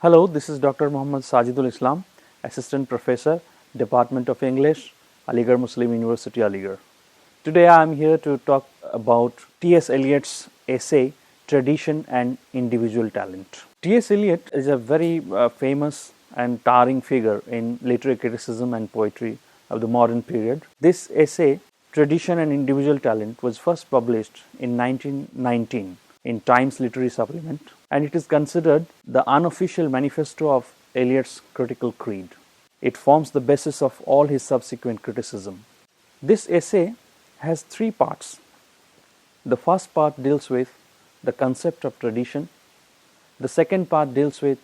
Hello, this is Dr. Muhammad Sajidul Islam, Assistant Professor, Department of English, Aligarh Muslim University, Aligarh. Today I am here to talk about T.S. Eliot's essay, Tradition and Individual Talent. T.S. Eliot is a very famous and towering figure in literary criticism and poetry of the modern period. This essay, Tradition and Individual Talent, was first published in 1919 in Times Literary Supplement, and it is considered the unofficial manifesto of Eliot's critical creed. It forms the basis of all his subsequent criticism. This essay has three parts. The first part deals with the concept of tradition. The second part deals with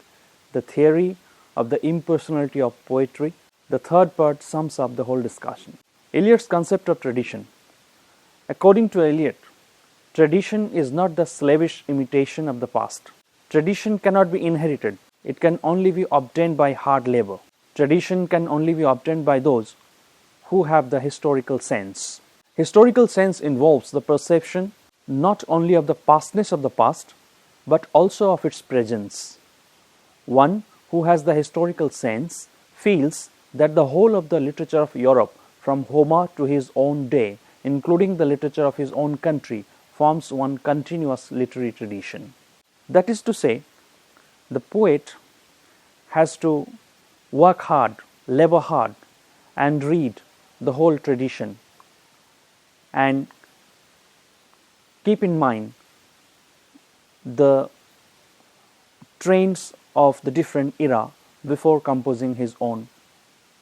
the theory of the impersonality of poetry. The third part sums up the whole discussion. Eliot's concept of tradition. According to Eliot, tradition is not the slavish imitation of the past. Tradition cannot be inherited. It can only be obtained by hard labor. Tradition can only be obtained by those who have the historical sense. Historical sense involves the perception not only of the pastness of the past, but also of its presence. One who has the historical sense feels that the whole of the literature of Europe, from Homer to his own day, including the literature of his own country, forms one continuous literary tradition. That is to say, the poet has to work hard, labor hard, and read the whole tradition and keep in mind the trends of the different era before composing his own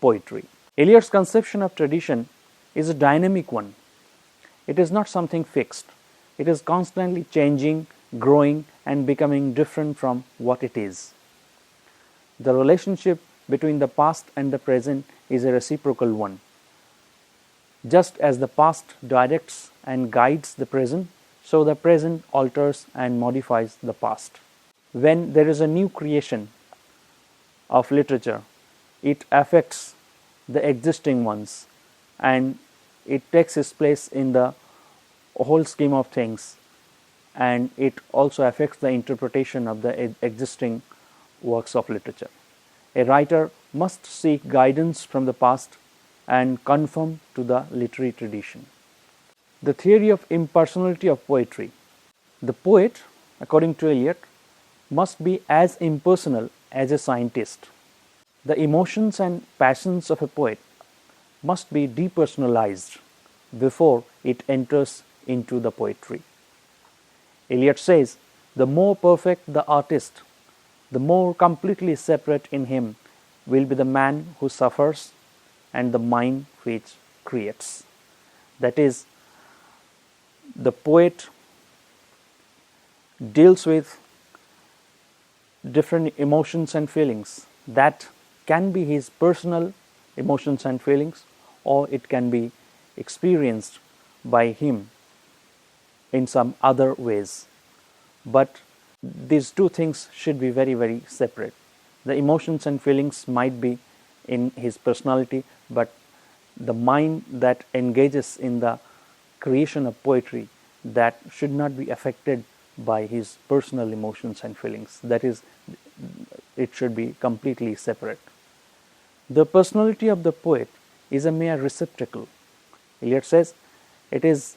poetry. Eliot's conception of tradition is a dynamic one. It is not something fixed. It is constantly changing, growing, and becoming different from what it is. The relationship between the past and the present is a reciprocal one. Just as the past directs and guides the present, so the present alters and modifies the past. When there is a new creation of literature, it affects the existing ones and it takes its place in the whole scheme of things, and it also affects the interpretation of the existing works of literature. A writer must seek guidance from the past and conform to the literary tradition. The theory of impersonality of poetry. The poet, according to Eliot, must be as impersonal as a scientist. The emotions and passions of a poet must be depersonalized before it enters into the poetry. Eliot says, the more perfect the artist, the more completely separate in him will be the man who suffers and the mind which creates. That is, the poet deals with different emotions and feelings that can be his personal emotions and feelings, or it can be experienced by him in some other ways. But these two things should be very, very separate. The emotions and feelings might be in his personality, but the mind that engages in the creation of poetry, that should not be affected by his personal emotions and feelings. That is, it should be completely separate. The personality of the poet is a mere receptacle. Eliot says it is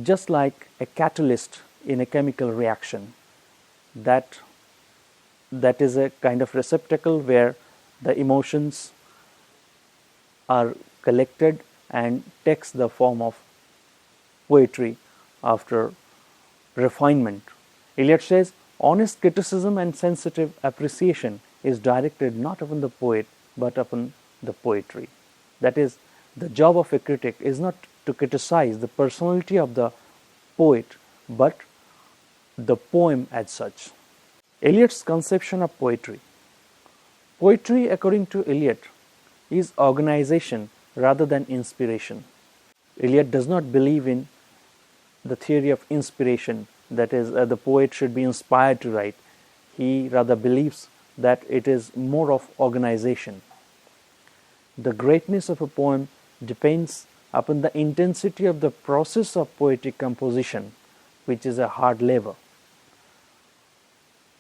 just like a catalyst in a chemical reaction. That is a kind of receptacle where the emotions are collected and takes the form of poetry after refinement. Eliot says honest criticism and sensitive appreciation is directed not upon the poet but upon the poetry. That is, the job of a critic is not to criticize the personality of the poet but the poem as such. Eliot's conception of poetry. Poetry, according to Eliot, is organization rather than inspiration. Eliot does not believe in the theory of inspiration, that is, the poet should be inspired to write. He rather believes that it is more of organization. The greatness of a poem depends upon the intensity of the process of poetic composition, which is a hard labor.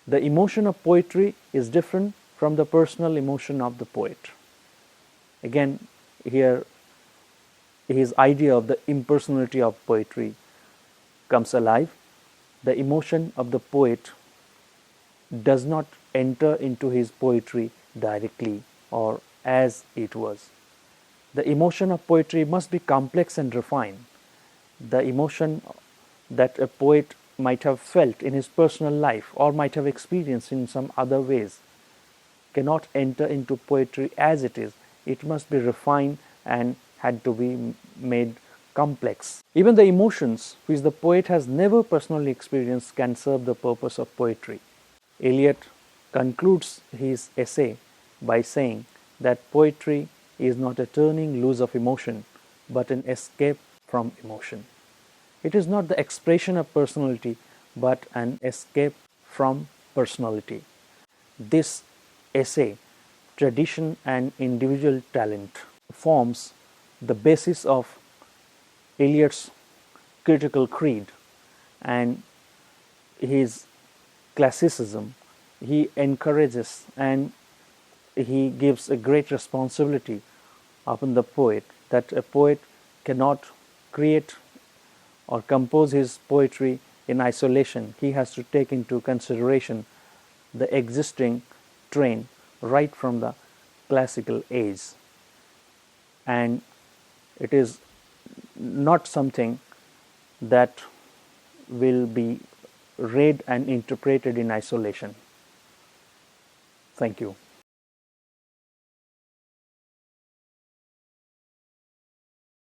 The emotion of poetry is different from the personal emotion of the poet. Again, here his idea of the impersonality of poetry comes alive. The emotion of the poet does not enter into his poetry directly or as it was. The emotion of poetry must be complex and refined. The emotion that a poet might have felt in his personal life or might have experienced in some other ways cannot enter into poetry as it is. It must be refined and had to be made complex. Even the emotions which the poet has never personally experienced can serve the purpose of poetry. Eliot concludes his essay by saying that poetry is not a turning loose of emotion, but an escape from emotion. It is not the expression of personality, but an escape from personality. This essay, Tradition and Individual Talent, forms the basis of Eliot's critical creed and his classicism. He encourages and he gives a great responsibility upon the poet, that a poet cannot create or compose his poetry in isolation. He has to take into consideration the existing train right from the classical age, and it is not something that will be read and interpreted in isolation. Thank you.